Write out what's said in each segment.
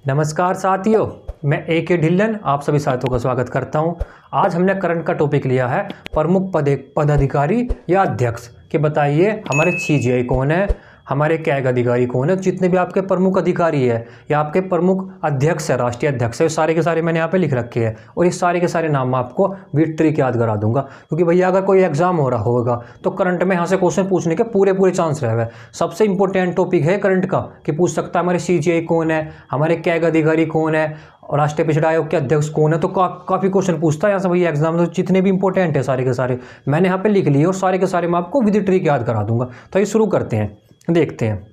नमस्कार साथियों, मैं ए.के. ढिल्लन आप सभी साथियों का स्वागत करता हूं। आज हमने करंट का टॉपिक लिया है प्रमुख पदाधिकारी या अध्यक्ष कि बताइए हमारे सीजीआई कौन है, हमारे कैग अधिकारी कौन है। जितने भी आपके प्रमुख अधिकारी है या आपके प्रमुख अध्यक्ष है, राष्ट्रीय अध्यक्ष है, सारे के सारे मैंने यहाँ पे लिख रखे हैं और इस सारे के सारे नाम मैं आपको विट्रिक याद करा दूंगा, क्योंकि भैया अगर कोई एग्जाम हो रहा होगा तो करंट में यहाँ से क्वेश्चन पूछने के पूरे चांस रहे हुए। सबसे इंपॉर्टेंट टॉपिक है करंट का कि पूछ सकता है हमारे सीजीआई कौन है, हमारे कैग अधिकारी कौन है और राष्ट्रीय पिछड़ा आयोग के अध्यक्ष कौन है। तो काफ़ी क्वेश्चन पूछता है यहाँ से भैया एग्जाम में। तो जितने भी इंपॉर्टेंट है सारे के सारे मैंने यहाँ पे लिख लिए और सारे के सारे मैं आपको विद ट्रिक याद करा दूंगा। तो ये शुरू करते हैं, देखते हैं।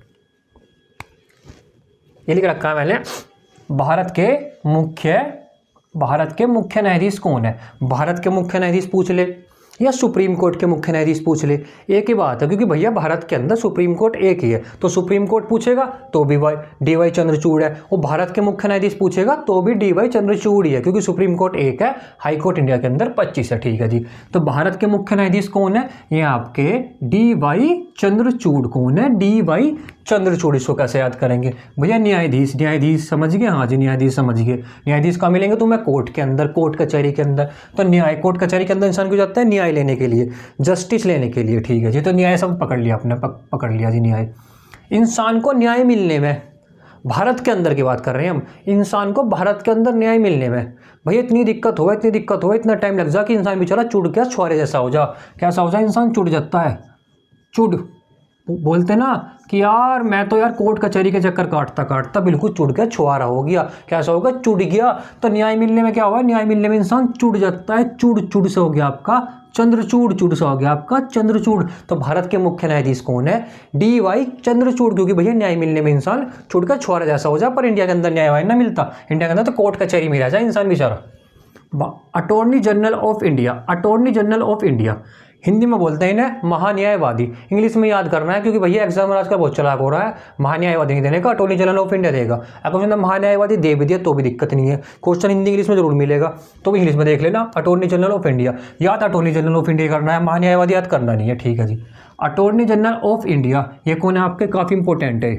ये लिख रखा है मैंने, भारत के मुख्य न्यायाधीश कौन है। भारत के मुख्य न्यायाधीश पूछ ले या सुप्रीम कोर्ट के मुख्य न्यायाधीश पूछ ले, एक ही बात है, क्योंकि भैया भारत के अंदर सुप्रीम कोर्ट एक ही है। तो सुप्रीम कोर्ट पूछेगा तो भी डी.वाई. चंद्रचूड़ है, और भारत के मुख्य न्यायाधीश पूछेगा तो भी डी.वाई. चंद्रचूड़ ही है, क्योंकि सुप्रीम कोर्ट एक है, हाई कोर्ट इंडिया के अंदर 25 है। ठीक है जी। तो भारत के मुख्य न्यायाधीश कौन है, ये आपके डी.वाई. चंद्रचूड़ कौन है, डी.वाई. चंद्रचूड़। इसको कैसे याद करेंगे भैया, न्यायाधीश समझ गए। हाँ जी, न्यायाधीश समझ गए। न्यायाधीश कहाँ मिलेंगे तुम्हें, कोर्ट के अंदर, कोर्ट कचहरी के अंदर। तो न्याय कोर्ट कचहरी के अंदर इंसान क्यों जाता है, न्याय लेने के लिए, जस्टिस लेने के लिए। ठीक है जी। तो न्याय सब पकड़ लिया आपने, पकड़ लिया जी। न्याय, इंसान को न्याय मिलने में, भारत के अंदर की बात कर रहे हैं हम, इंसान को भारत के अंदर न्याय मिलने में भैया इतनी दिक्कत हो, इतना टाइम लग जा कि इंसान बेचारा चुड़ गया, छुआरे जैसा हो जा। कैसा हो जाए, इंसान चुड़ जाता है। चुड़ बोलते ना कि यार मैं तो यार कोर्ट कचहरी के चक्कर काटता बिल्कुल चुड़ गया, छुआरा हो गया। कैसा होगा, चुड़ गया। तो न्याय मिलने में क्या होगा, न्याय मिलने में इंसान चुड़ जाता है। चुड़ से हो गया आपका चंद्रचूड़, से हो गया आपका चंद्रचूड़। तो भारत के मुख्य न्यायाधीश कौन है, डी.वाई. चंद्रचूड़, क्योंकि भैया न्याय मिलने में इंसान चुड़ का छुआरा जैसा हो जाए। पर इंडिया के अंदर न्याय वाय ना मिलता, इंडिया के अंदर तो कोर्ट कचहरी में रह जाए इंसान बेचारा। Attorney general of India, Hindi में बोलते हैं इन्हें महान्यायवादी, इंग्लिश में याद करना है, क्योंकि भैया एग्जाम आजकल बहुत चलाक हो रहा है। महान्यायवादी नहीं देने का, अटॉर्नी जनरल ऑफ इंडिया देगा। अगर महान्यायवादी दे भी दिया तो भी दिक्कत नहीं है, क्वेश्चन हिंदी इंग्लिश में जरूर मिलेगा, तो भी इंग्लिश में देख लेना। अटॉर्नी जनरल ऑफ इंडिया याद, अटॉर्नी जनरल ऑफ इंडिया करना है, महान्यायवादी याद करना नहीं है। ठीक है जी। अटॉर्नी जनरल ऑफ इंडिया ये कौन है आपके, काफ़ी इंपॉर्टेंट है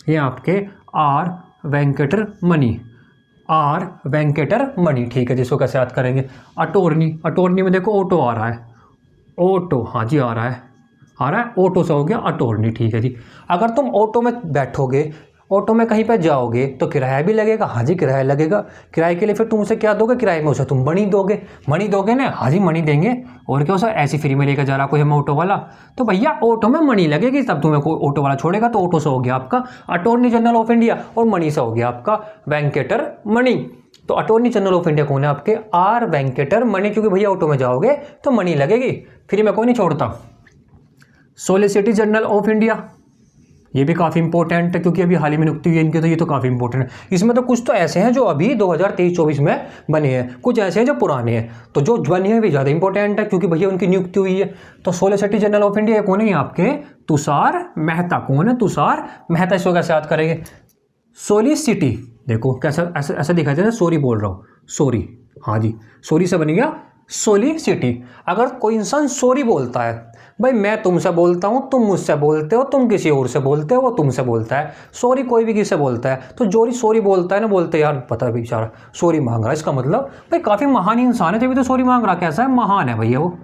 ये आपके आर वेंकटर मणि। ठीक है, जिसको कैसे याद करेंगे, अटॉर्नी में देखो ऑटो आ रहा है, ऑटो, हाँ जी आ रहा है, ऑटो से हो गया अटॉर्नी। ठीक है जी। अगर तुम ऑटो में बैठोगे, ऑटो में कहीं पे जाओगे तो किराया भी लगेगा। हाँ जी, किराया लगेगा। किराए के लिए फिर तुम उसे क्या दोगे, किराए में उसे तुम मनी दोगे ना। हाँ जी, मनी देंगे। और क्या, उसे ऐसी फ्री में लेकर जा रहा कोई हम ऑटो वाला, तो भैया ऑटो में मनी लगेगी, तब तुम्हें कोई ऑटो वाला छोड़ेगा। तो ऑटो से हो गया आपका अटॉर्नी जनरल ऑफ इंडिया, और मनी से हो गया आपका वेंकटर मणि। तो अटॉर्नी जनरल ऑफ इंडिया कौन है आपके, आर वेंकटर मणि, क्योंकि भैया ऑटो में जाओगे तो मनी लगेगी, फ्री में कोई नहीं छोड़ता। सॉलिसिटर जनरल ऑफ इंडिया, ये भी काफ़ी इंपॉर्टेंट है, क्योंकि अभी हाल ही में नियुक्ति हुई है इनकी, तो ये तो काफ़ी इंपॉर्टेंट है। इसमें तो कुछ तो ऐसे हैं जो अभी 2023-24 में बने हैं, कुछ ऐसे हैं जो पुराने हैं। तो जो बने हैं भी ज़्यादा इंपॉर्टेंट है, क्योंकि भैया उनकी नियुक्ति हुई है। तो सॉलिसिटर जनरल ऑफ इंडिया कौन है आपके, तुषार मेहता। कौन है, तुषार मेहता। इसको कैसे याद करेंगे, सॉलिसिटी, देखो कैसा ऐसा दिखा जाए, सॉरी बोल रहा हूँ, सॉरी। हाँ जी, सॉरी से बन गया सॉलिसिटी। अगर कोई इंसान सॉरी बोलता है, भाई मैं तुमसे बोलता हूँ, तुम मुझसे बोलते हो, तुम किसी और से बोलते हो, वो तुमसे बोलता है। सॉरी कोई भी किसी से बोलता है, तो जो सॉरी बोलता है ना, बोलते यार पता बेचारा सॉरी मांग रहा है, इसका मतलब भाई काफ़ी महान इंसान है, तभी तो सॉरी मांग रहा। कैसा है, महान है भैया, वो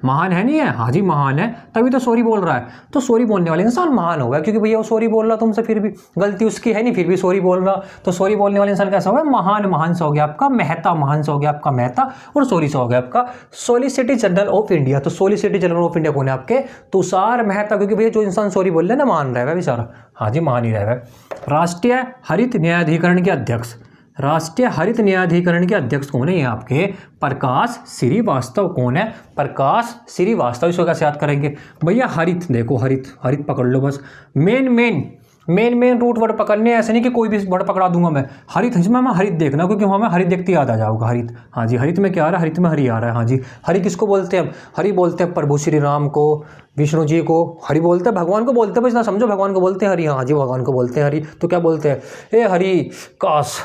महान है, नहीं है। हाँ जी, महान है, तभी तो सॉरी बोल रहा है। तो सॉरी बोलने वाले इंसान महान होगा, क्योंकि भैया वो सॉरी बोल रहा तुमसे, फिर भी गलती उसकी है नहीं, फिर भी सॉरी बोल रहा। तो सॉरी बोलने वाले इंसान कैसा होगा, महान से हो गया आपका मेहता, महान से हो गया आपका मेहता, और सॉरी से हो गया आपका सॉलिसिटर जनरल ऑफ इंडिया। तो सॉलिसिटर जनरल ऑफ इंडिया कौन है आपके, तुषार मेहता, क्योंकि भैया जो इंसान सॉरी बोल रहा है ना, मान रहा है बेचारा। हाँ जी, मान ही रहा है। राष्ट्रीय हरित न्यायाधिकरण के अध्यक्ष, राष्ट्रीय हरित न्यायाधिकरण के अध्यक्ष कौन है, ये आपके प्रकाश श्रीवास्तव। कौन है, प्रकाश श्रीवास्तव। इसको कैसे याद करेंगे भैया, हरित, देखो हरित पकड़ लो बस। मेन रूट वर्ड पकड़ने, ऐसे नहीं कि कोई भी वर्ड पकड़ा दूंगा मैं। हरित, इसमें मैं हरित देखना, क्योंकि हमें हरित देखते याद आ जाओगा, हरित। हाँ जी, हरित में क्या आ रहा है, हरित में हरि आ रहा है। हाँ जी, हरि किसको बोलते हैं, हरि बोलते हैं प्रभु श्री राम को, विष्णु जी को हरि बोलते हैं, भगवान को बोलते हैं, बस ना समझो भगवान को बोलते हैं हरि। हाँ जी, भगवान को बोलते हैं हरि। तो क्या बोलते हैं, ए हरि काश,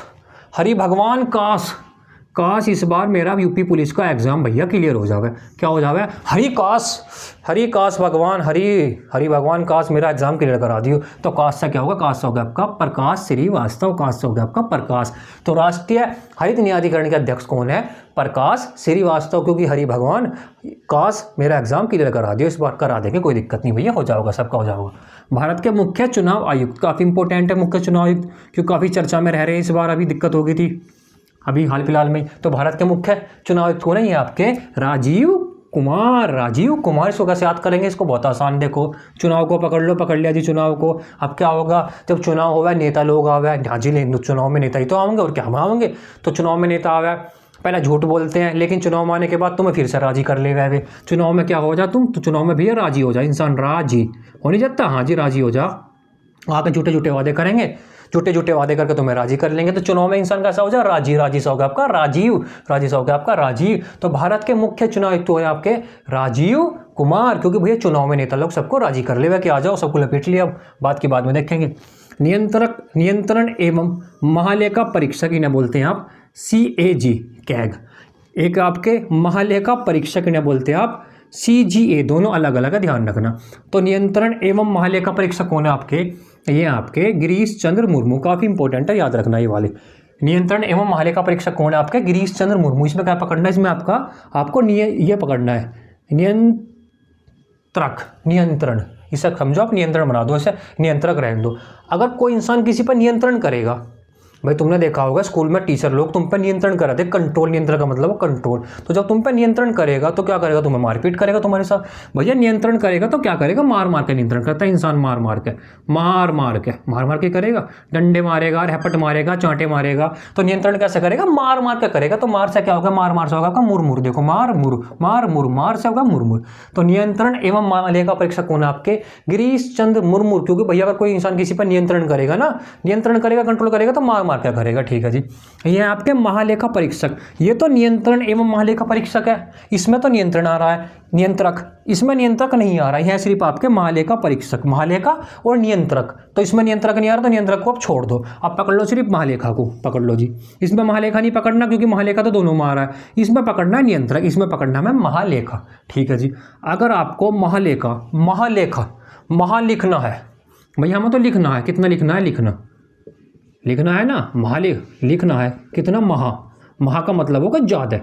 हरि भगवान काश काश इस बार मेरा यूपी पुलिस का एग्जाम भैया क्लियर हो जावे। क्या हो जावे? हरी काश भगवान, हरी भगवान काश मेरा एग्जाम क्लियर करा दियो। तो काश से क्या होगा? काश से हो गया आपका प्रकाश श्रीवास्तव, काश से हो गया आपका प्रकाश। तो राष्ट्रीय हरित न्यायाधिकरण के अध्यक्ष कौन है? प्रकाश श्रीवास्तव, क्योंकि हरि भगवान काश मेरा एग्जाम क्लियर करा दियो। इस बार करा देंगे, कोई दिक्कत नहीं भैया, हो जाएगा, सबका हो जाएगा। भारत के मुख्य चुनाव आयुक्त, काफ़ी इंपॉर्टेंट है मुख्य चुनाव आयुक्त, क्योंकि काफ़ी चर्चा में रह रहे हैं इस बार, अभी दिक्कत हो गई थी अभी हाल फिलहाल में। तो भारत के मुख्य चुनाव आयुक्त कौन है? ये आपके राजीव कुमार। इसको कैसे याद करेंगे? इसको बहुत आसान, देखो चुनाव को पकड़ लिया जी। चुनाव को अब क्या होगा? जब चुनाव होगा नेता लोग आवे, हाँ जी चुनाव में नेता ही तो आवेंगे और क्या हम आवेंगे। तो चुनाव में नेता आवे, पहले झूठ बोलते हैं, लेकिन चुनाव में आने के बाद तुम्हें फिर से राजी कर ले गए। चुनाव में क्या हो जा तुम? तो चुनाव में भैया राजी हो जा इंसान, राजी हो नहीं जाता, हाँ जी राजी हो जा। आके झूठे वादे करेंगे, झूठे वादे करके तुम्हें राजी कर लेंगे। तो चुनाव में इंसान कैसा हो जाए? राजी से होगा आपका राजीव, राजी से होगा आपका राजीव। तो भारत के मुख्य चुनाव आयुक्त है आपके राजीव कुमार, क्योंकि भैया चुनाव में नेता लोग सबको राजी कर ले कि आ जाओ, सबको लपेट लिया। अब बात की बाद में देखेंगे। नियंत्रण एवं महालेखा परीक्षक, इन्हें बोलते हैं आप CAG कैग। एक आपके महालेखा परीक्षक इन्हें बोलते हैं आप CGA, दोनों अलग अलग है, ध्यान रखना। तो नियंत्रण एवं महालेखा परीक्षक कौन है आपके? ये आपके गिरीश चंद्र मुर्मू, काफ़ी इंपॉर्टेंट है, याद रखना ये वाले। नियंत्रण एवं महालेखा परीक्षक कौन है आपके? गिरीश चंद्र मुर्मू। इसमें क्या पकड़ना है? इसमें आपको ये पकड़ना है नियंत्रण, इसे समझो आप, नियंत्रण बना दो, इसे नियंत्रक रहने दो। अगर कोई इंसान किसी पर नियंत्रण करेगा, भाई तुमने देखा होगा स्कूल में टीचर लोग तुम पर नियंत्रण कराते, कंट्रोल, नियंत्रण का मतलब कंट्रोल। तो जब तुम पर नियंत्रण करेगा तो क्या करेगा? तुम्हें मारपीट करेगा तुम्हारे साथ। भैया नियंत्रण करेगा तो क्या करेगा? मार के नियंत्रण करता है इंसान, मार के करेगा, डंडे मारेगा, रैपट मारेगा, चांटे मारेगा। तो नियंत्रण कैसे करेगा? मार के करेगा। तो मार से क्या होगा? मार से होगा आपका मुरमुर। देखो मार से होगा मुरमुर। तो नियंत्रण एवं महालेखा परीक्षक कौन है आपके? गिरीश चंद्र मुर्मू, क्योंकि भैया अगर कोई इंसान किसी पर नियंत्रण करेगा ना, कंट्रोल करेगा, तो मार क्या करेगा। ठीक है जी, ये आपके महालेखा परीक्षक। ये तो नियंत्रण एवं महालेखा परीक्षक है, इसमें तो नियंत्रण आ रहा है, नियंत्रक, इसमें नियंत्रक नहीं आ रहा है। यह सिर्फ आपके महालेखा परीक्षक, महालेखा और नियंत्रक। तो इसमें नियंत्रक नहीं आ रहा, तो नियंत्रक को आप छोड़ दो, आप पकड़ लो सिर्फ महालेखा को, पकड़ लो जी। इसमें महालेखा नहीं पकड़ना, क्योंकि महालेखा तो दोनों में आ रहा है। इसमें पकड़ना है नियंत्रक, इसमें पकड़ना है महालेखा। ठीक है जी। अगर आपको महा लिखना है, भैया हमें तो लिखना है, कितना लिखना है? लिखना है ना, लिखना है कितना? महा का मतलब होगा ज़्यादा।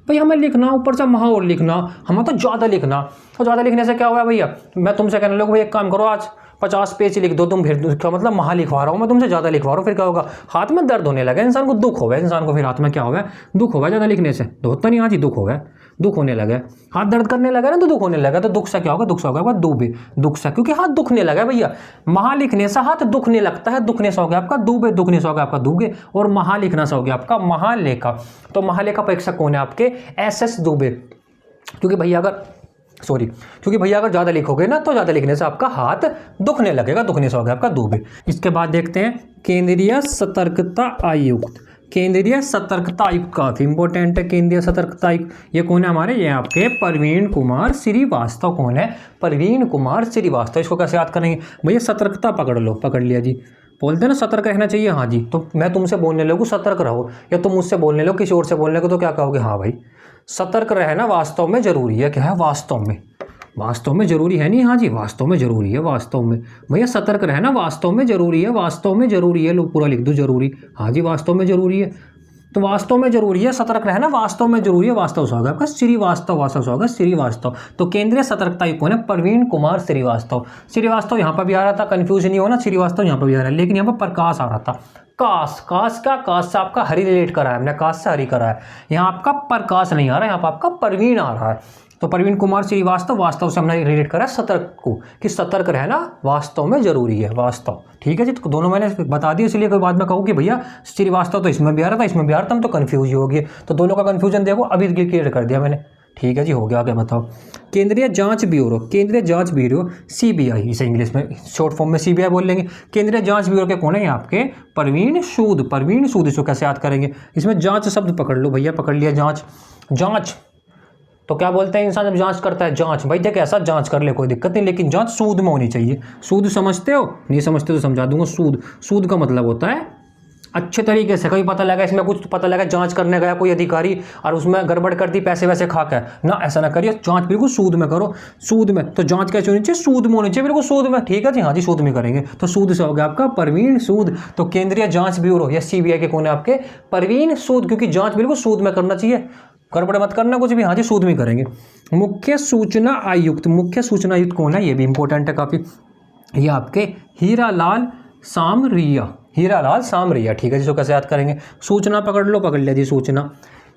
भाई हमें लिखना, ऊपर से महा और लिखना, हमें तो ज़्यादा लिखना। तो ज़्यादा लिखने से क्या हुआ भैया? मैं तुमसे कहने लगा भैया एक काम करो, आज 50 पेज लिख दो तुम, फिर क्या मतलब? महा लिखवा रहा हूँ मैं तुमसे, ज़्यादा लिखवा रहा हूँ। फिर क्या होगा? हाथ में दर्द होने लगा, इंसान को दुख होगा, इंसान को फिर हाथ में क्या होगा? दुख होगा ज़्यादा लिखने से। तो होता नहीं, हाँ जी दुख होगा, दुख होने लगा, हाथ दर्द करने लगा ना, तो दुख होने लगा। तो दुख से क्या होगा? दुख से होगा दुख से, क्योंकि हाथ दुखने लगा भैया। महा लिखने से हाथ दुखने लगता है, दुखने से हो गया आपका दुबे, दुखने से हो गया आपका दुगे, और महा लिखना से हो गया आपका महालेखा। तो महालेखा परीक्षक कौन है आपके? SS दुबे। क्योंकि भैया अगर ज़्यादा लिखोगे ना, तो ज़्यादा लिखने से आपका हाथ दुखने लगेगा, दुखने से हो गया आपका दुबे। इसके बाद देखते हैं केंद्रीय सतर्कता आयुक्त। केंद्रीय सतर्कता आयुक्त काफ़ी इंपॉर्टेंट है। केंद्रीय सतर्कता आयुक्त ये कौन है हमारे? ये आपके प्रवीण कुमार श्रीवास्तव। कौन है? प्रवीण कुमार श्रीवास्तव। इसको कैसे याद करेंगे भैया? सतर्कता पकड़ लो, पकड़ लिया जी। बोलते हैं ना सतर्क रहना चाहिए, हाँ जी। तो मैं तुमसे बोलने लगूँ सतर्क रहो, या तुम मुझसे बोलने लो किसी और से बोलने को, तो क्या कहोगे? हाँ भाई सतर्क रहना वास्तव में जरूरी है। क्या है? वास्तव में जरूरी है, नहीं? हाँ जी वास्तव में जरूरी है, वास्तव में भैया सतर्क रहना वास्तव में जरूरी है, लो पूरा लिख दो जरूरी, हाँ जी वास्तव में जरूरी है। तो वास्तव में जरूरी है सतर्क रहना, वास्तव में जरूरी है, वास्तव से होगा आपका श्रीवास्तव। तो केंद्रीय सतर्कता आयुक्त कौन है? प्रवीण कुमार श्रीवास्तव यहाँ पर भी आ रहा था, कंफ्यूजन नहीं होना, श्रीवास्तव यहाँ पर भी आ रहा है, लेकिन यहाँ पर प्रकाश आ रहा था। काश से आपका हरि रिलेट करा है हमने, काश से हरि करा है। यहाँ आपका प्रकाश नहीं आ रहा है, यहाँ पर आपका प्रवीण आ रहा है। तो प्रवीण कुमार श्रीवास्तव, वास्तव से हमने रिलेट करा सतर्क को, कि सतर्क रहना वास्तव में जरूरी है, वास्तव। ठीक है जी। तो दोनों मैंने बता दिया, इसलिए कोई बाद में कहूँ कि भैया श्रीवास्तव तो इसमें भी आ रहा था, इसमें भी आ रहा था, हम तो कन्फ्यूज ही हो गए। तो दोनों का कन्फ्यूजन देखो, अभी क्लियर कर दिया मैंने। ठीक है जी, हो गया, आगे बताओ। केंद्रीय जांच ब्यूरो CBI, इसे इंग्लिश में शॉर्ट फॉर्म में CBI बोल लेंगे। केंद्रीय जांच ब्यूरो के कौन है? यहाँ आपके प्रवीण सूद। इसको कैसे याद करेंगे? इसमें जांच शब्द पकड़ लो भैया, पकड़ लिया। जांच तो क्या बोलते हैं इंसान जब जांच करता है? जांच। भाई देख ऐसा जांच कर ले, कोई दिक्कत नहीं, लेकिन जांच सूद में होनी चाहिए। सूद समझते हो? नहीं समझते तो समझा दूंगा। सूद का मतलब होता है अच्छे तरीके से, कभी पता लगा इसमें कुछ पता लगा जांच करने गया कोई अधिकारी और उसमें गड़बड़ कर दी, पैसे वैसे खा के ना, ऐसा ना करिए। जांच बिल्कुल सूद में करो, सूद में। तो जांच कैसे होनी चाहिए? सूद में होनी चाहिए, बिल्कुल सूद में। ठीक है जी, हाँ जी, सूद में करेंगे। तो सूद से हो गया आपका परवीन सूद। तो केंद्रीय जांच ब्यूरो या सीबीआई के कौन है आपके? परवीन सूद, क्योंकि जांच बिल्कुल सूद में करना चाहिए, गड़बड़ मत करना कुछ भी। हाँ जी, सूद में करेंगे। मुख्य सूचना आयुक्त, मुख्य सूचना आयुक्त कौन है? ये भी इंपॉर्टेंट है काफ़ी। ये आपके हीरालाल सामरिया, हीरालाल सामरिया। ठीक है जी, इसको कैसे याद करेंगे? सूचना पकड़ लो, पकड़ लिया जी सूचना,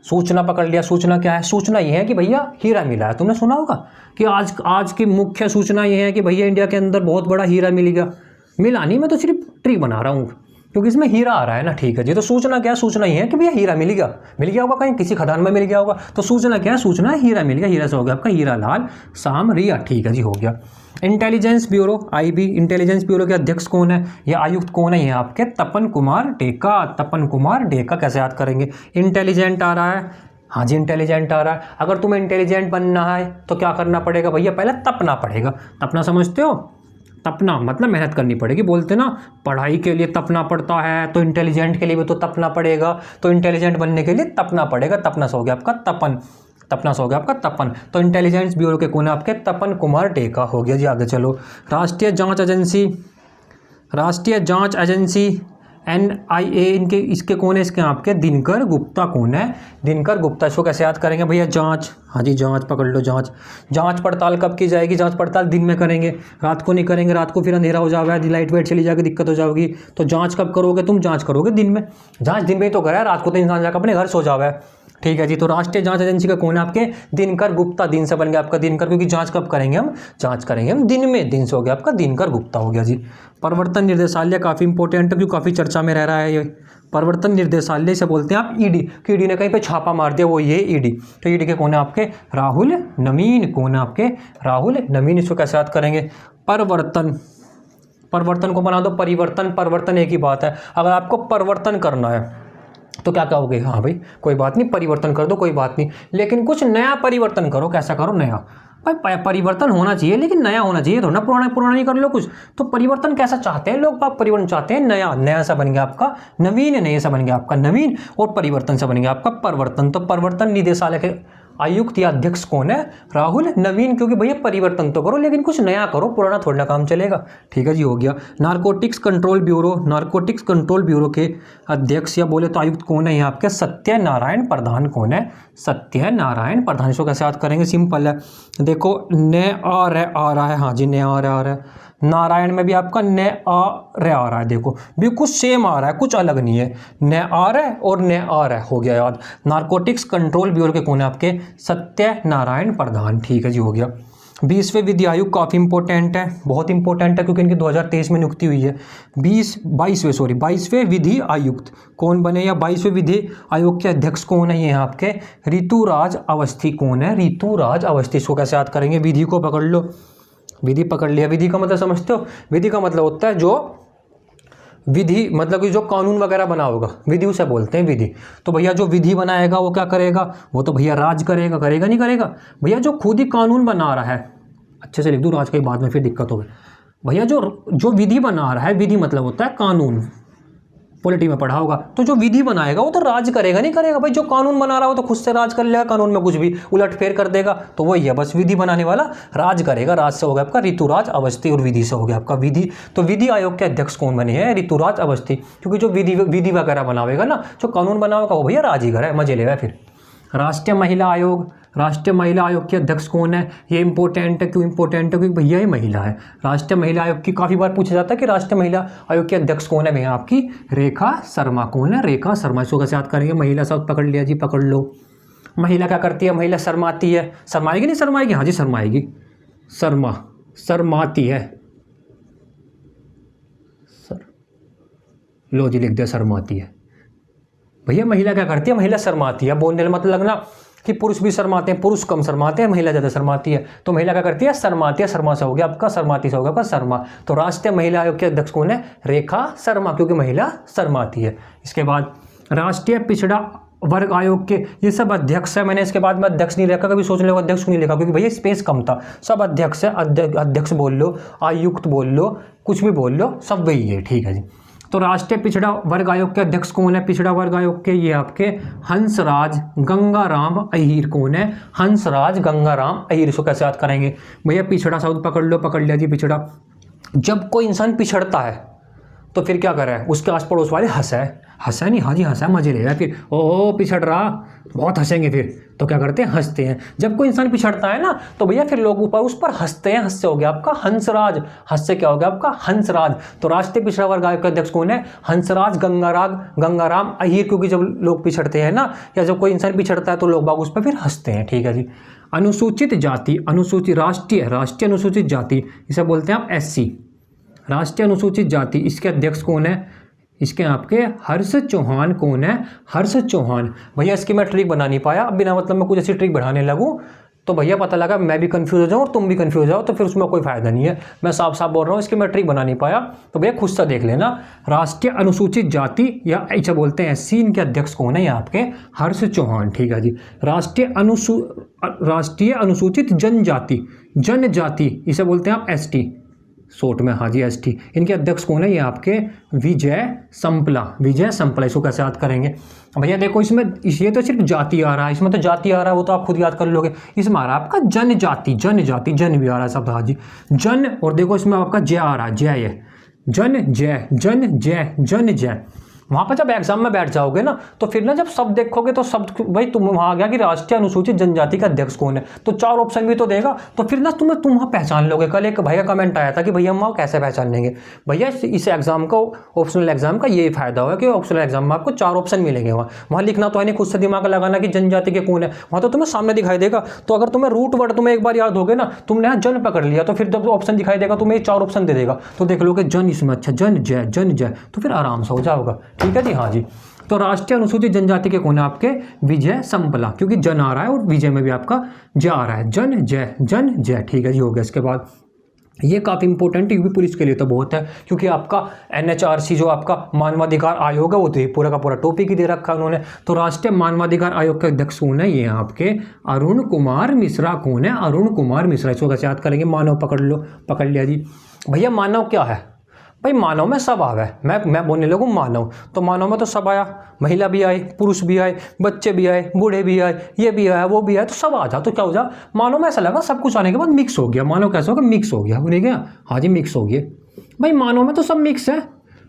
सूचना पकड़ लिया। सूचना क्या है? सूचना ये है कि भैया हीरा मिला है। तुमने सुना होगा कि आज की मुख्य सूचना ये है कि भैया इंडिया के अंदर बहुत बड़ा हीरा मिल गया। मिला नहीं, मैं तो सिर्फ ट्री बना रहा हूँ क्योंकि इसमें हीरा आ रहा है ना। ठीक है जी, तो सूचना क्या है? सूचना ये है कि भैया हीरा मिल गया होगा, कहीं किसी खदान में मिल गया होगा। तो सूचना क्या है? सूचना हीरा मिल गया। हीरा से हो गया आपका हीरालाल सामरिया। ठीक है जी, हो गया। Intelligence bureau, IB, intelligence bureau के अध्यक्ष कौन है या आयुक्त कौन है? ये आपके तपन कुमार डेका। तपन कुमार डेका कैसे याद करेंगे? इंटेलिजेंट आ रहा है, हाँ जी, इंटेलिजेंट आ रहा है। अगर तुम्हें इंटेलिजेंट बनना है तो क्या करना पड़ेगा भैया? पहले तपना पड़ेगा। तपना समझते हो? तपना मतलब मेहनत करनी पड़ेगी। बोलते ना पढ़ाई के लिए तपना पड़ता है, तो इंटेलिजेंट के लिए भी तो तपना पड़ेगा। तो इंटेलिजेंट बनने के लिए तपना पड़ेगा। तपना से हो गया आपका तपन, तपना से हो गया आपका तपन। तो इंटेलिजेंस ब्यूरो के कौन है आपके? तपन कुमार डेका। हो गया जी, आगे चलो। राष्ट्रीय जांच एजेंसी, राष्ट्रीय जांच एजेंसी NIA, इनके इसके कौन है? इसके आपके दिनकर गुप्ता कौन है? दिनकर गुप्ता। इसको कैसे याद करेंगे भैया? जांच, हाँ जी, जांच पकड़ लो। जांच, जांच पड़ताल कब की जाएगी? जांच पड़ताल दिन में करेंगे, रात को नहीं करेंगे। रात को फिर अंधेरा हो जाएगा, लाइट वाइट चली जाएगी, दिक्कत हो जाएगी। तो जांच कब करोगे तुम? जांच करोगे दिन में। जांच दिन में ही तो करा है, रात को तो इंसान जाकर अपने घर सो जावे। ठीक है जी, तो राष्ट्रीय जांच एजेंसी का कौन है आपके? दिनकर गुप्ता। दिन से बन गया आपका दिनकर, क्योंकि जांच कब करेंगे हम? जांच करेंगे हम दिन में। दिन से हो गया आपका दिनकर गुप्ता। हो गया जी। प्रवर्तन निर्देशालय काफ़ी इंपॉर्टेंट है, क्योंकि काफ़ी चर्चा में रह रहा है ये। प्रवर्तन निर्देशालय से बोलते हैं आप ईडी, कि ईडी ने कहीं पे छापा मार दिया, वो ये ईडी। तो ईडी के कौन है आपके? राहुल नवीन। कौन है आपके? राहुल नवीन। इसको कैसे याद करेंगे? परिवर्तन, परिवर्तन को बना दो परिवर्तन, परिवर्तन एक ही बात है। अगर आपको परिवर्तन करना है तो क्या कहोगे? हाँ भाई कोई बात नहीं, परिवर्तन कर दो, कोई बात नहीं, लेकिन कुछ नया परिवर्तन करो। कैसा करो? नया। भाई परिवर्तन होना चाहिए लेकिन नया होना चाहिए, थोड़ा पुराना पुराना नहीं कर लो कुछ। तो परिवर्तन कैसा चाहते हैं लोग? आप परिवर्तन चाहते हैं नया, नया सा बन गया आपका नवीन, नया सा बन गया आपका नवीन, और परिवर्तन सा बन गया आपका परिवर्तन। तो परिवर्तन निदेशालय के आयुक्त या अध्यक्ष कौन है? राहुल नवीन, क्योंकि भैया परिवर्तन तो करो लेकिन कुछ नया करो, पुराना थोड़ा काम चलेगा। ठीक है जी, हो गया। Narcotics control bureau, narcotics control bureau के अध्यक्ष या बोले तो आयुक्त कौन है? यहाँ आपके सत्यनारायण प्रधान। कौन है? सत्यनारायण प्रधान। इसको कैसे याद करेंगे? सिंपल है, देखो न आ रहा है, हाँ जी, न आ रहा है। नारायण में भी आपका न आ रहा है, देखो बिल्कुल सेम आ रहा है, कुछ अलग नहीं है। न आ रहा है और न आ रहा है, हो गया याद। नारकोटिक्स कंट्रोल ब्यूरो के कौन है आपके? सत्यनारायण प्रधान। ठीक है जी, हो गया। 20वें विधि आयोग काफ़ी इंपॉर्टेंट है, बहुत इंपॉर्टेंट है, क्योंकि इनकी 2023 में नियुक्ति हुई है। 22वें विधि आयुक्त कौन बने या 22वें विधि आयोग के अध्यक्ष कौन है? ये आपके ऋतुराज अवस्थी। कौन है? ऋतुराज अवस्थी। इसको कैसे याद करेंगे? विधि को पकड़ लो, विधि पकड़ लिया। विधि का मतलब समझते हो? विधि का मतलब होता है जो विधि, मतलब कि जो कानून वगैरह बना होगा, विधि उसे बोलते हैं विधि। तो भैया जो विधि बनाएगा वो क्या करेगा? वो तो भैया राज करेगा, करेगा नहीं करेगा? भैया जो खुद ही कानून बना रहा है, अच्छे से लिख दूँ राज के बाद में फिर दिक्कत होगी। भैया जो विधि बना रहा है, विधि मतलब होता है कानून, पॉलिटी में पढ़ा होगा। तो जो विधि बनाएगा वो तो राज करेगा नहीं करेगा? भाई जो कानून बना रहा हो तो खुद से राज कर लेगा, कानून में कुछ भी उलट फेर कर देगा, तो वही है बस, विधि बनाने वाला राज करेगा। राज से हो गया आपका ऋतुराज अवस्थी, और विधि से हो गया आपका विधि। तो विधि आयोग के अध्यक्ष कौन बने हैं? ऋतुराज अवस्थी, क्योंकि जो विधि वगैरह बनावेगा ना, जो कानून बनावेगा वो भैया राज ही करे, मजे लेगा। फिर राष्ट्रीय महिला आयोग, राष्ट्रीय महिला आयोग के अध्यक्ष कौन है? ये इंपॉर्टेंट है। क्यों इंपॉर्टेंट है? क्योंकि भैया ये महिला है। राष्ट्रीय महिला आयोग की काफ़ी बार पूछा जाता है कि राष्ट्रीय महिला आयोग के अध्यक्ष कौन है? भैया आपकी रेखा शर्मा। कौन है? रेखा शर्मा। इसको कैसे याद करेंगे? महिला सब पकड़ लिया जी, पकड़ लो। महिला क्या करती है? महिला शर्माती है। शर्माएगी नहीं शर्माएगी? हाँ जी शर्माएगी, शर्माती है। लो जी, लिख दिया शर्माती है। भैया महिला क्या करती है? महिला शर्माती है। बोलने मत लगना कि पुरुष भी शर्माते हैं, पुरुष कम शर्माते हैं, महिला ज़्यादा शर्माती है। तो महिला क्या करती है? शर्माती है। शर्मा से हो गया आपका, शर्माती से हो गया आपका शर्मा। तो राष्ट्रीय महिला आयोग के अध्यक्ष कौन है? रेखा शर्मा, क्योंकि महिला शर्माती है। इसके बाद राष्ट्रीय पिछड़ा वर्ग आयोग के ये सब अध्यक्ष है। मैंने इसके बाद में अध्यक्ष नहीं लिखा, कभी सोच लो अध्यक्ष नहीं लिखा, क्योंकि भैया स्पेस कम था। सब अध्यक्ष है, अध्यक्ष बोल लो, आयुक्त बोल लो, कुछ भी बोल लो, सब वही है। ठीक है जी। तो राष्ट्रीय पिछड़ा वर्ग आयोग के अध्यक्ष कौन है? पिछड़ा वर्ग आयोग के ये आपके हंसराज गंगाराम अहीर कौन है? हंसराज गंगाराम अहीर। इसको कैसे याद करेंगे भैया? पिछड़ा शब्द पकड़ लो, पकड़ लिया जी पिछड़ा। जब कोई इंसान पिछड़ता है तो फिर क्या कर रहा है? उसके आस पड़ोस वाले हंसा नहीं, हाँ जी हंसा, मजे ले रहा है, फिर ओ पिछड़ रहा, बहुत हंसेंगे, फिर तो क्या करते हैं? हंसते हैं। जब कोई इंसान पिछड़ता है ना तो भैया फिर लोग ऊपर उस पर हंसते हैं। हंससे हो गया आपका हंसराज, हंससे क्या हो गया आपका? हंसराज। तो राष्ट्रीय पिछड़ा वर्ग आयोग के अध्यक्ष कौन है? हंसराज गंगाराम अहीर। क्योंकि जब लोग पिछड़ते हैं ना, या जब कोई इंसान पिछड़ता है तो लोग बाग उस पर फिर हंसते हैं। ठीक है जी। अनुसूचित जाति, अनुसूचित राष्ट्रीय अनुसूचित जाति, इसे बोलते हैं आप SC, राष्ट्रीय अनुसूचित जाति। इसके अध्यक्ष कौन है? इसके आपके हर्ष चौहान कौन है? हर्ष चौहान। भैया इसकी मैं ट्रिक बना नहीं पाया, अब बिना मतलब मैं कुछ ऐसी ट्रिक बढ़ाने लगूँ तो भैया पता लगा मैं भी कंफ्यूज हो जाऊँ और तुम भी कंफ्यूज हो जाओ, तो फिर उसमें कोई फायदा नहीं है। मैं साफ साफ बोल रहा हूँ, इसकी मैं ट्रिक बना नहीं पाया तो भैया खुद से देख लेना। राष्ट्रीय अनुसूचित जाति या ऐसा बोलते हैं SC, इनके अध्यक्ष कौन है? यहाँ आपके हर्ष चौहान। ठीक है जी। राष्ट्रीय अनुसूचित जनजाति, इसे बोलते हैं आप ST शॉर्ट में, हाँ जी ST। इनके अध्यक्ष कौन है? ये आपके विजय संपला। इसको कैसे याद करेंगे भैया? देखो इसमें ये तो सिर्फ जाति आ रहा है, इसमें तो जाति आ रहा है, वो तो आप खुद याद कर लोगे। इसमें आ रहा है आपका जनजाति, जन भी आ रहा है शब्द, हाँ जी जन। और देखो इसमें आपका जय आ रहा है, जय, ये जन जय। वहाँ पर जब एग्जाम में बैठ जाओगे ना तो फिर ना जब शब्द देखोगे तो शब्द भाई तुम वहाँ आ गया कि राष्ट्रीय अनुसूचित जनजाति का अध्यक्ष कौन है, तो 4 ऑप्शन भी तो देगा, तो फिर ना तुम वहाँ पहचान लोगे। कल एक भाई का कमेंट आया था कि भैया हम वहाँ कैसे पहचान लेंगे? भैया इस एग्जाम का, ऑप्शनल एग्जाम का यही फायदा हुआ कि ऑप्शनल एग्जाम में आपको 4 ऑप्शन मिलेंगे। वहाँ लिखना तो है नहीं, खुद से दिमाग लगाना कि जनजाति के कौन है, वहाँ तो तुम्हें सामने दिखाई देगा। तो अगर तुम्हें रूट वर्ड तुम्हें एक बार याद हो गए ना, तुमने यहाँ जन पकड़ लिया, तो फिर जब ऑप्शन दिखाई देगा तुम्हें 4 ऑप्शन दे देगा, तो देख लोगे जन इसमें, अच्छा जन जय, तो फिर आराम से हो जाओगा। ठीक है जी, हाँ जी। तो राष्ट्रीय अनुसूचित जनजाति के कौन है? आपके विजय संपला, क्योंकि जन आ रहा है और विजय में भी आपका जय आ रहा है, जन जय। ठीक है जी, हो गया। इसके बाद ये काफ़ी इंपॉर्टेंट यूपी पुलिस के लिए तो बहुत है, क्योंकि आपका NHRC जो आपका मानवाधिकार आयोग है वो तो पूरा का पूरा टॉपिक ही दे रखा है उन्होंने। तो राष्ट्रीय मानवाधिकार आयोग के अध्यक्ष कौन है? ये आपके अरुण कुमार मिश्रा। कौन है? अरुण कुमार मिश्रा। इसको कैसे याद करेंगे? मानव पकड़ लो, पकड़ लिया जी। भैया मानव क्या है? भाई मानव में सब आ गए। मैं बोलने लगूँ मानव, तो मानव में तो सब आया, महिला भी आए, पुरुष भी आए, बच्चे भी आए, बूढ़े भी आए, ये भी आया, वो भी आया, तो सब आ जा। तो क्या हो जा? मानव में ऐसा लगा सब कुछ आने के बाद मिक्स हो गया। मानव कैसे होगा? मिक्स हो गया, नहीं क्या? हाँ जी मिक्स हो गया। भाई मानव में तो सब मिक्स है,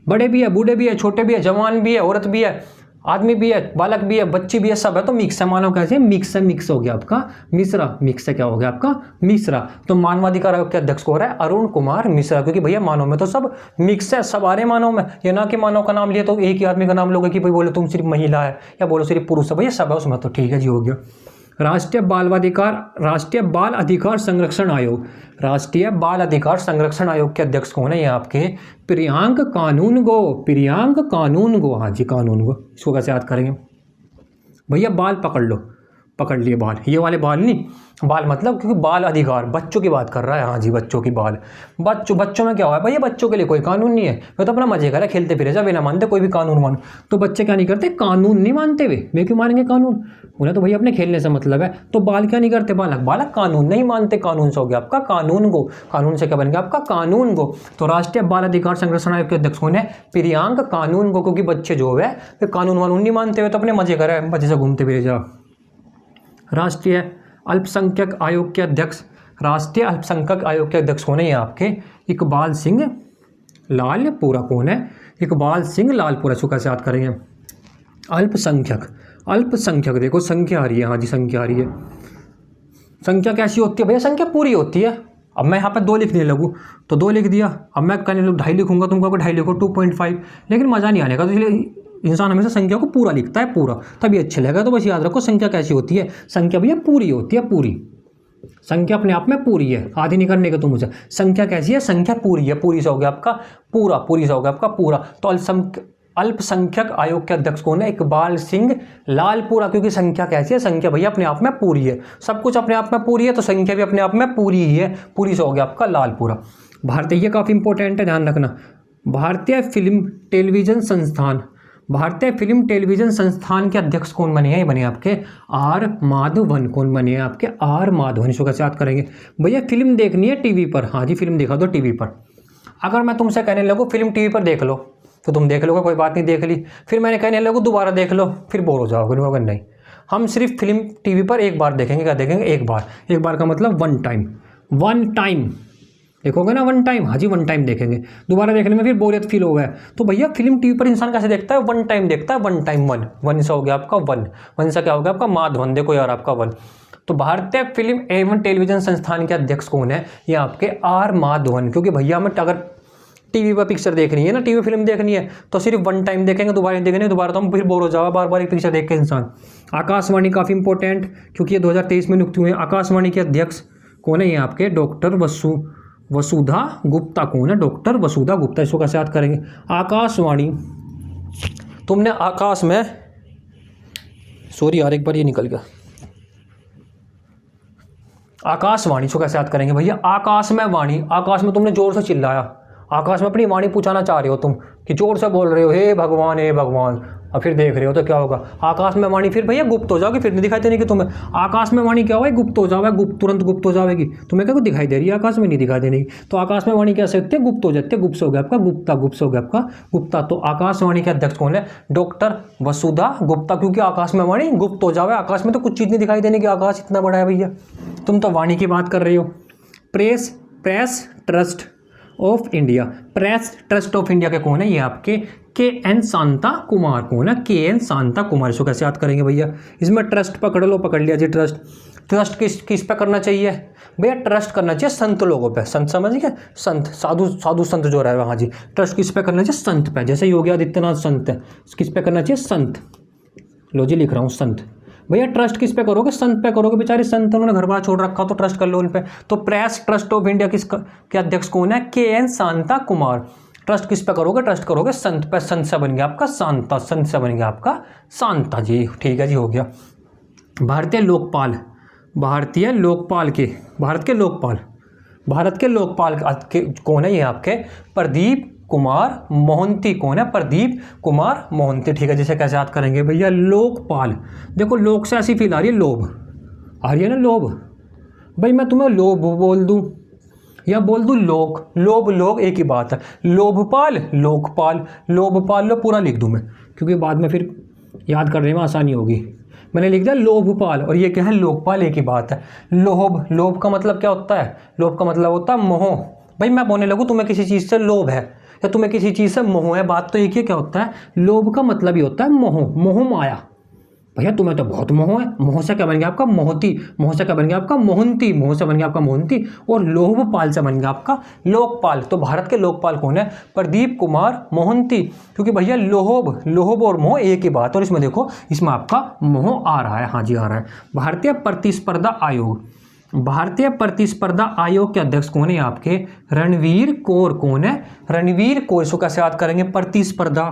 बड़े भी है, बूढ़े भी है, छोटे भी है, जवान भी है, औरत भी है, आदमी भी है, बालक भी है, बच्ची भी है, सब है, तो मिक्स है। मानव कैसे? मिक्स है, मिक्स हो गया आपका मिश्रा। मिक्स से क्या हो गया आपका? मिश्रा। तो मानवाधिकार आयोग के अध्यक्ष को हो रहा है अरुण कुमार मिश्रा, क्योंकि भैया मानव में तो सब मिक्स है, सब आ रहे मानव में। ये ना कि मानव का नाम लिया तो एक ही आदमी का नाम लोगे कि भाई बोले तुम सिर्फ महिला है या बोलो सिर्फ पुरुष है, भैया सब है उसमें। तो ठीक है जी, हो गया। राष्ट्रीय बाल अधिकार संरक्षण आयोग, राष्ट्रीय बाल अधिकार संरक्षण आयोग के अध्यक्ष कौन है? ये आपके प्रियांक कानून गो। हाँ जी कानून गो। इसको कैसे याद करेंगे भैया? बाल पकड़ लो, पकड़ लिए बाल, ये वाले बाल नहीं, बाल मतलब क्योंकि बाल अधिकार बच्चों की बात कर रहा है। हाँ जी बच्चों की बाल, बच्चों में क्या हुआ है भैया? बच्चों के लिए कोई कानून नहीं है, वे तो अपना मजे कर रहे, खेलते फिरे जा, वे ना मानते कोई भी कानून मानो। तो बच्चे क्या नहीं करते? कानून नहीं मानते। वे क्यों मानेंगे कानून? उन्हें तो भैया अपने खेलने से मतलब है। तो बाल क्या नहीं करते? बालक कानून नहीं मानते। कानून से हो गया आपका कानून गो। कानून से क्या बन गया आपका? कानून गो। तो राष्ट्रीय बाल अधिकार संरक्षण आयोग के अध्यक्ष कौन है? प्रियांक कानून गो, क्योंकि बच्चे जो है वे कानून वानून नहीं मानते हुए तो अपने मजे कर रहे हैं, मजे से घूमते फिरे जा। राष्ट्रीय अल्पसंख्यक आयोग के अध्यक्ष, राष्ट्रीय अल्पसंख्यक आयोग के अध्यक्ष कौन है? ये आपके इकबाल सिंह लालपुरा। कौन है? इकबाल सिंह लालपुरा। इसको कैसे याद करेंगे? अल्पसंख्यक देखो संख्या आ रही है, हाँ जी संख्या आ रही है। संख्या कैसी होती है भैया? संख्या पूरी होती है। अब मैं यहाँ पर 2 लिखने लगूँ तो 2 लिख दिया, अब मैं कहने लगूँ 2.5 लिखूंगा, तुम कहोगे 2.5 लिखो 2.5, लेकिन मज़ा नहीं आने का। तो इसलिए इंसान हमेशा संख्या को पूरा लिखता है, पूरा, तभी अच्छे लगेगा। तो बस याद रखो संख्या कैसी होती है? संख्या भैया पूरी होती है, पूरी। संख्या अपने आप में पूरी है, आधी नहीं करने का तुम मुझे। संख्या कैसी है? संख्या पूरी है, पूरी से हो गया आपका पूरा, पूरी से हो गया आपका पूरा। तो अल्पसंख्यक आयोग के अध्यक्ष कौन है? इकबाल सिंह लालपुरा, क्योंकि संख्या कैसी है? संख्या भैया अपने आप में पूरी है, सब कुछ अपने आप में पूरी है, तो संख्या भी अपने आप में पूरी ही है, पूरी से हो गया आपका लालपुरा। भारतीय, ये काफ़ी इंपॉर्टेंट है, ध्यान रखना। भारतीय फिल्म टेलीविजन संस्थान, भारतीय फिल्म टेलीविजन संस्थान के अध्यक्ष कौन बने हैं? ये बने आपके आर माधवन। कौन बने हैं? आपके आर माधवन। इसको कैसे याद करेंगे भैया? फिल्म देखनी है टीवी पर, हाँ जी फिल्म दिखा दो टीवी पर। अगर मैं तुमसे कहने लगूँ फिल्म टीवी पर देख लो, तो तुम देख लोगे, कोई बात नहीं, देख ली। फिर मैंने कहने लोगों दोबारा देख लो, फिर बोर हो जाओगे। मगर नहीं, हम सिर्फ फिल्म टीवी पर एक बार देखेंगे। क्या देखेंगे? एक बार। एक बार का मतलब वन टाइम। वन टाइम देखोगे ना, वन टाइम। हाँ जी, वन टाइम देखेंगे। दोबारा देखने में फिर बोरियत फील होगा। तो भैया फिल्म टीवी पर इंसान कैसे देखता है? वन टाइम देखता है। वन टाइम, वन वन से हो गया आपका वन, वन से क्या हो गया आपका? माधवन। देखो यार आपका वन। तो भारतीय फिल्म एवं टेलीविजन संस्थान के अध्यक्ष कौन है? ये आपके आर माधवन। क्योंकि भैया हमें अगर टीवी पर पिक्चर देखनी है ना, टीवी फिल्म देखनी है, तो सिर्फ वन टाइम देखेंगे, दोबारा नहीं देखेंगे। दोबारा तो हम फिर बोर हो जाएगा बार बार एक पिक्चर देख के इंसान। आकाशवाणी काफ़ी इंपॉर्टेंट, क्योंकि ये 2023 में नियुक्त हुए हैं। आकाशवाणी के अध्यक्ष कौन है? ये आपके डॉक्टर वसुधा गुप्ता। कौन है? डॉक्टर वसुधा गुप्ता। इसको कैसे याद करेंगे? आकाशवाणी, तुमने आकाश में, सॉरी यार एक बार ये निकल गया, आकाशवाणी। इसको कैसे याद करेंगे भैया? आकाश में वाणी। आकाश में तुमने जोर से चिल्लाया, आकाश में अपनी वाणी पूछाना चाह रहे हो तुम, कि जोर से बोल रहे हो हे भगवान हे भगवान, और फिर देख रहे हो तो क्या होगा? आकाश में वाणी। फिर भैया गुप्त हो जाओगी, फिर नहीं दिखाई देने की तुम्हें। आकाश में वाणी क्या होगा? गुप्त हो जाओगे, गुप्त, तुरंत गुप्त हो जाएगी। तुम्हें क्या दिखाई दे रही है? आकाश में नहीं दिखाई देने की। तो आकाश में वाणी कैसे होती है? गुप्त हो जाती है। गुप्त हो गया आपका गुप्ता, गुप्त हो गया आपका गुप्ता। तो आकाशवाणी के अध्यक्ष कौन है? डॉक्टर वसुधा गुप्ता। क्योंकि आकाश में वाणी गुप्त हो जावे, आकाश में तो कुछ चीज़ नहीं दिखाई देने की, आकाश इतना बड़ा है भैया। तुम तो वाणी की बात कर रहे हो। Press trust of India. Press trust of India के कौन है? ये आपके KN शांता कुमार। कौन है? KN शांता कुमार। इसको कैसे याद करेंगे भैया? इसमें ट्रस्ट पकड़ लो, पकड़ लिया जी ट्रस्ट। ट्रस्ट किस पे करना चाहिए भैया? ट्रस्ट करना चाहिए संत लोगों पे। संत समझ गए? संत, साधु संत जो रहे वहाँ जी। ट्रस्ट किस पे करना चाहिए? संत पे। जैसे योगी आदित्यनाथ संत है, किस पे करना चाहिए? संत। लो जी लिख रहा हूँ संत। भैया ट्रस्ट किस पे करोगे? संत पे करोगे। बेचारे संत, उन्होंने घर बार छोड़ रखा, तो ट्रस्ट कर लो उन पे। तो प्रेस ट्रस्ट ऑफ इंडिया के अध्यक्ष कौन है? KN शांता कुमार। ट्रस्ट किस पे करोगे? ट्रस्ट करोगे संत पे। संत से बन गया आपका शांता, संत से बन गया आपका शांता जी। ठीक है जी, हो गया। भारतीय लोकपाल, भारतीय लोकपाल के, भारत के लोकपाल, भारत के लोकपाल कौन है? ये आपके प्रदीप कुमार मोहंती। कौन है? प्रदीप कुमार मोहंती। ठीक है, जिसे कैसे याद करेंगे भैया? लोकपाल। देखो लोक से ऐसी फील आ रही है, लोभ आ रही है ना, लोभ। भाई मैं तुम्हें लोभ बोल दूं या बोल दूं लोक, लोभ लोग एक ही बात है। लोभपाल, लोकपाल, लोभपाल लो पूरा लिख दूं मैं, क्योंकि बाद में फिर याद करने में आसानी होगी। मैंने लिख दिया लोभपाल, और ये क्या है? लोकपाल, एक ही बात है। लोभ, लोभ का मतलब क्या होता है? लोभ का मतलब होता है मोह। भाई मैं बोलने लगूँ तुम्हें किसी चीज़ से लोभ है या तुम्हें किसी चीज़ से मोह है, बात तो एक ही। क्या होता है? लोभ का मतलब ही होता है मोह, मोह माया। भैया तुम्हें तो बहुत मोह है। मोह से क्या बन गया आपका? मोहती। मोह से क्या बन गया आपका? मोहंती। मोह से बन गया आपका मोहंती। और लोभपाल से बन गया आपका लोकपाल। तो भारत के लोकपाल कौन है? प्रदीप कुमार मोहंती। क्योंकि भैया लोभ, लोभ और मोह एक ही बात। और इसमें देखो, इसमें आपका मोह आ रहा है। हाँ जी, आ रहा है। भारतीय प्रतिस्पर्धा आयोग, भारतीय प्रतिस्पर्धा आयोग के अध्यक्ष कौन है? आपके रणवीर कौर। कौन है? रणवीर कौर। इसको कैसे याद करेंगे? प्रतिस्पर्धा,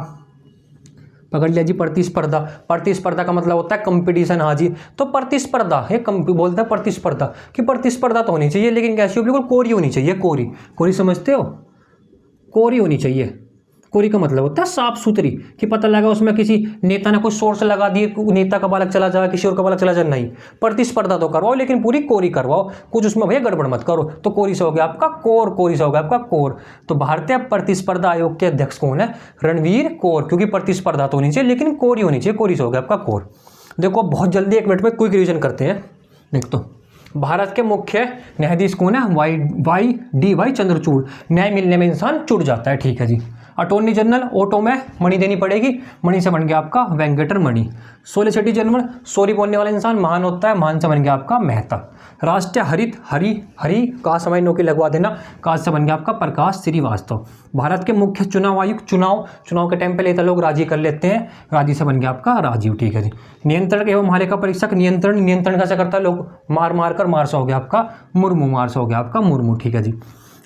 पकड़ लिया जी। प्रतिस्पर्धा, प्रतिस्पर्धा का मतलब होता है कंपटीशन। हाँ जी, तो प्रतिस्पर्धा ये बोलते हैं प्रतिस्पर्धा, कि प्रतिस्पर्धा तो होनी चाहिए, लेकिन कैसी हो? बिल्कुल कोरी होनी चाहिए। कोरी, कोरी समझते हो? कोरी होनी चाहिए। कोरी का मतलब होता है साफ सुथरी, कि पता लगा उसमें किसी नेता ने कोई सोर्स लगा दिए, नेता का बालक चला जाए, किसी और का बालक चला जाए। नहीं, प्रतिस्पर्धा तो करवाओ, लेकिन पूरी कोरी करवाओ, कुछ उसमें भैया गड़बड़ मत करो। तो कोरी से हो गया आपका कोर, कोरी से हो गया आपका कोर। तो भारतीय प्रतिस्पर्धा आयोग के अध्यक्ष कौन है? रणवीर कौर। क्योंकि प्रतिस्पर्धा तो होनी चाहिए, लेकिन कोरी होनी चाहिए। कोरी से हो गया आपका कोर। देखो बहुत जल्दी 1 मिनट में क्विक रिवीजन करते हैं। देख तो भारत के मुख्य न्यायाधीश कौन है? YY चंद्रचूड़। न्याय मिलने में इंसान चुड़ जाता है। ठीक है जी। अटॉर्नी जनरल, ऑटो में मणि देनी पड़ेगी, मणि से बन गया आपका वेंकटर मणि। सोलिसिटर जनरल, सॉरी बोलने वाला इंसान महान होता है, महान से बन गया आपका मेहता। राष्ट्रीय हरित, हरी का समय नौकरी लगवा देना, का से बन गया आपका प्रकाश श्रीवास्तव। भारत के मुख्य चुनाव आयुक्त, चुनाव के टाइम पे लेता लोग राजी कर लेते हैं, राजी से बन गया आपका राजीव। ठीक है जी। नियंत्रण एवं महालेखा परीक्षक, नियंत्रण कैसे करता है? लोग मार से हो गया आपका मुर्मू, मार से हो गया आपका मुर्मू। ठीक है जी।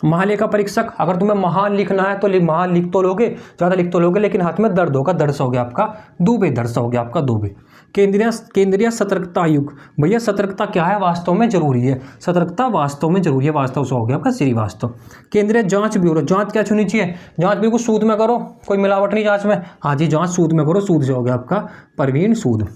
महालेखा परीक्षक, अगर तुम्हें महान लिखना है तो महान लिख तो लोगे, ज़्यादा लिख तो लोगे, लेकिन हाथ में दर्द होगा, दर्द से हो गया आपका दुबे, दर्द से हो गया आपका दुबे। केंद्रीय सतर्कता आयोग, भैया सतर्कता क्या है? वास्तव में जरूरी है, सतर्कता वास्तव में जरूरी है, वास्तव से हो गया आपका श्रीवास्तव। केंद्रीय जांच ब्यूरो, जांच क्या होनी चाहिए? जांच बिल्कुल सूद में करो, कोई मिलावट नहीं जांच में। हाँ जी, जांच सूद में करो, सूद से हो गया आपका परवीन सूद।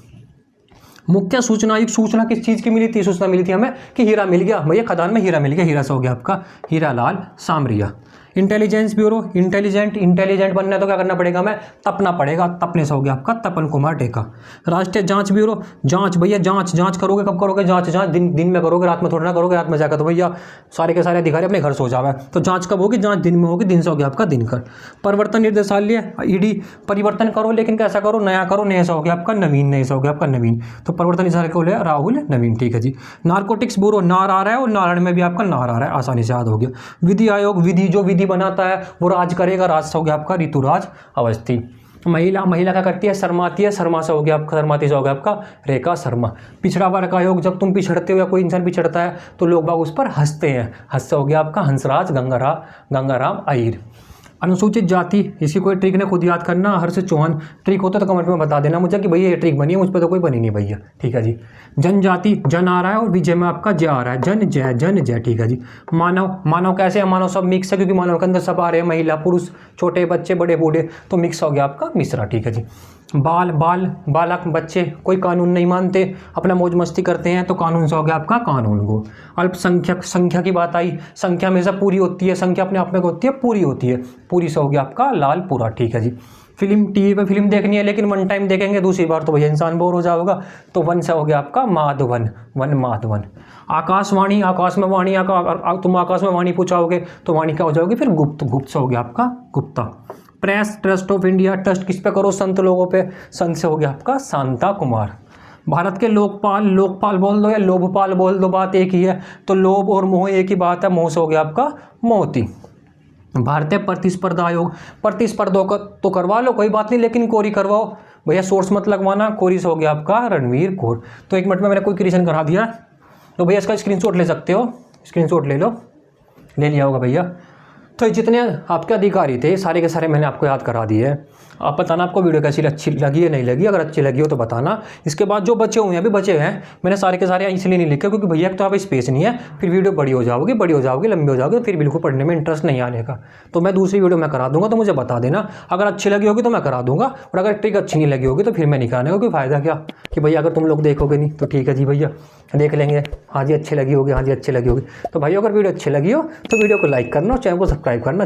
मुख्य सूचना आयुक्त, सूचना किस चीज़ की मिली थी? सूचना मिली थी हमें कि हीरा मिल गया, भैया खदान में हीरा मिल गया, हीरा से हो गया आपका Hiralal Samariya. Intelligence bureau, intelligent बनना है तो क्या करना पड़ेगा, हमें तपना पड़ेगा, तपने से हो गया आपका तपन कुमार टेका। राष्ट्रीय जांच ब्यूरो, जांच भैया जांच करोगे कब करोगे, जांच दिन में करोगे, रात में थोड़ा ना करोगे, रात में जाकर तो भैया सारे के सारे अधिकारी अपने घर सो जावे। तो जांच कब होगी, जांच दिन में होगी, दिन से हो गया आपका दिनकर। परिवर्तन निर्देशालय ईडी, परिवर्तन करो लेकिन कैसा करो, नया करो, नया से हो गया आपका नवीन, नया से हो गया आपका नवीन। तो परिवर्तन निर्देशालय को ले राहुल नवीन, ठीक है जी। नारकोटिक्स ब्यूरो, नार आ रहा है और नारायण में भी आपका नार आ रहा है, आसानी से याद हो गया। विधि आयोग, विधि जो विधि बनाता है वो राज करेगा, राज से हो गया आपका ऋतुराज अवस्थी। महिला क्या करती है, शर्माती है, शर्मा से हो गया आपका, शर्माती से हो गया आपका रेखा शर्मा। पिछड़ा वर्ग आयोग, जब तुम पिछड़ते हो या कोई इंसान पिछड़ता है तो लोग बाग उस पर हंसते हैं, हंस से हो गया आपका हंसराज गंगाराम अय्यर। अनुसूचित जाति, इसकी कोई ट्रिक ने खुद याद करना, हर्ष चौहान। ट्रिक होता तो कमेंट में बता देना मुझे कि भैया ये ट्रिक बनी है, मुझ पर तो कोई बनी नहीं भैया, ठीक है जी। जनजाति, जन आ रहा है और विजय में आपका जय आ रहा है, जन जय, ठीक है जी। मानव कैसे है, मानव सब मिक्स है क्योंकि मानव के अंदर सब आ रहे हैं, महिला पुरुष छोटे बच्चे बड़े बूढ़े, तो मिक्स हो गया आपका मिश्रा, ठीक है जी। बालक बच्चे कोई कानून नहीं मानते, अपना मौज मस्ती करते हैं, तो कानून से हो गया आपका कानून गो। अल्पसंख्यक, संख्या की बात आई, संख्या हमेशा पूरी होती है, संख्या अपने आप में होती है, पूरी होती है, पूरी से हो गया आपका लालपुरा, ठीक है जी। फिल्म, टीवी पे फिल्म देखनी है लेकिन वन टाइम देखेंगे, दूसरी बार तो भैया इंसान बोर हो जाएगा, तो वन से हो गया आपका माधवन, माधवन। आकाशवाणी, आकाश में वाणी, तुम आकाश में वाणी पूछाओगे तो वाणी क्या हो जाओगे फिर गुप्त से हो गया आपका Gupta. Press, trust of India, trust किस पे करो, संत लोगों पे, संत से हो गया आपका शांता कुमार। भारत के लोकपाल बोल दो या लोभपाल बोल दो, बात एक ही है, तो लोभ और मोह एक ही बात है, मोह से हो गया आपका मोती। भारतीय प्रतिस्पर्धा आयोग, प्रतिस्पर्धा को तो करवा लो कोई बात नहीं, लेकिन कोरी करवाओ भैया, सोर्स मत लगवाना, कोरी से हो गया आपका रणवीर कौर। तो 1 मिनट में मैंने कोई क्रिएशन करा दिया, तो भैया इसका स्क्रीनशॉट ले सकते हो, स्क्रीनशॉट ले लो, ले लिया होगा भैया। तो जितने आपके अधिकारी थे सारे के सारे मैंने आपको याद करा दिए। आप बताना आपको वीडियो कैसी अच्छी लगी है नहीं लगी, अगर अच्छी लगी हो तो बताना। इसके बाद जो बचे हुए हैं, अभी बचे हुए हैं, मैंने सारे के सारे इसलिए नहीं लिखे क्योंकि भैया तो आप स्पेस नहीं है, फिर वीडियो बड़ी हो जाओगी लंबी हो जाओगी, फिर बिल्कुल पढ़ने में इंटरेस्ट नहीं आने का। तो मैं दूसरी वीडियो में करा दूंगा, तो मुझे बता देना, अगर अच्छी लगी होगी तो मैं करा दूंगा, और अगर ट्रिक अच्छी नहीं लगी होगी तो फिर मैं नहीं कराने का, कोई फ़ायदा क्या कि भैया अगर तुम लोग देखोगे नहीं तो ठीक है जी भैया देख लेंगे, हाँ जी अच्छी लगी होगी, हाँ जी अच्छी लगी होगी। तो भाई अगर वीडियो अच्छी लगी हो तो वीडियो को लाइक करना और चैनल को सब्सक्राइब करना।